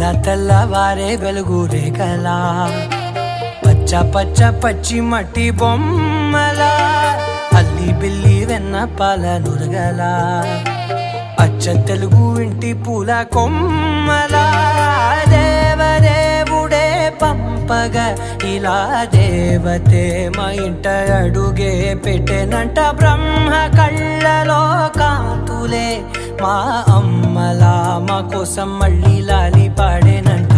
తెల్లవారే వెలుగు రేఖలా పచ్చ పచ్చ పచ్చి మట్టి బొమ్మల అల్లి బిల్లి వెన్న పాల నురగల అచ్చ తెలుగు ఇంటి పూల కొమ్మల దేవదేవుడే పంపగా ఇలా దేవతే మా ఇంట అడుగే పెట్టెనంట బ్రహ్మ కళ్ళలో కాంతులే మా అమ్మలా మా కోసం మళ్ళీ లాలి పాడేనంట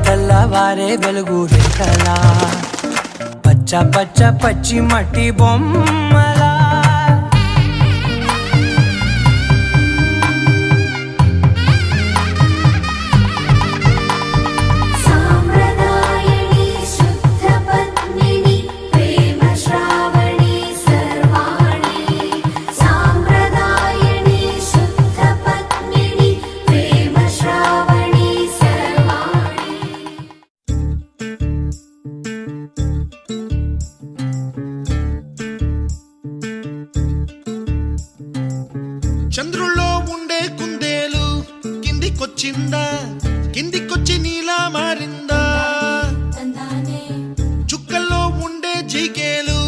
తెల్లవారే వెలుగు రేఖలా పచ్చ పచ్చ పచ్చి మట్టి బొమ్మలా చంద్రుల్లో ఉండే కుందేలు కిందికొచ్చిందా కిందికొచ్చి నీలా మారిందా చుక్కల్లో ఉండే జీకేలు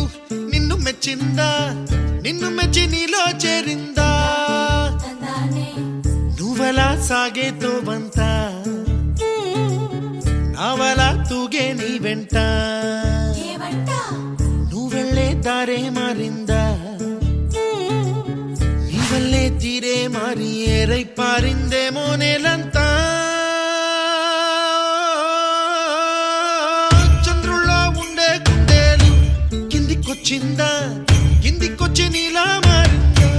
నిన్ను మెచ్చిందా నిన్ను మెచ్చి నీలో చేరిందా నువ్వలా సాగేతో బంత నావలా తూగే నీ వెంట నువ్వెళ్ళే దారే మారిందా వల్లే తీరే మారి ఏరై పారిందేమో నేలంతా చంద్రుల్లో ఉండే కుందేలు కిందికొచ్చిందా కిందికొచ్చి నీలా మారిందా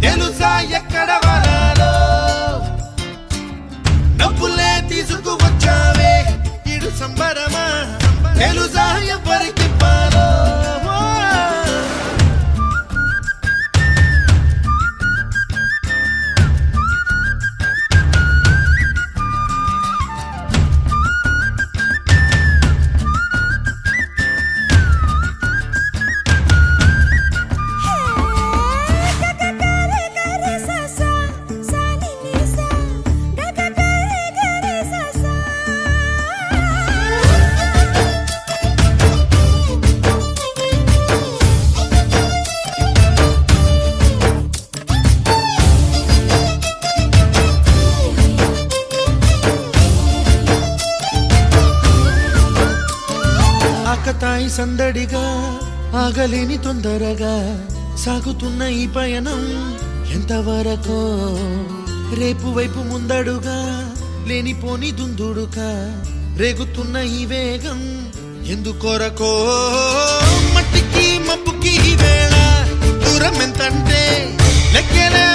తెలుసా ఎక్కడ వరాలో నవ్వులే తీసుకువచ్చావే ఇడు సంబరమా తెలుసా ఎవరికి పాలో ఆకతాయి సందడిగా ఆగలేని తొందరగా సాగుతున్న ఈ పయనం ఎంతవరకో రేపు వైపు ముందడుగా లేనిపోని దుందుడుగా రేగుతున్న ఈ వేగం ఎందుకొరకో మట్టికి మబ్బుకి వేళ దూరం ఎంతంటే లెక్కలే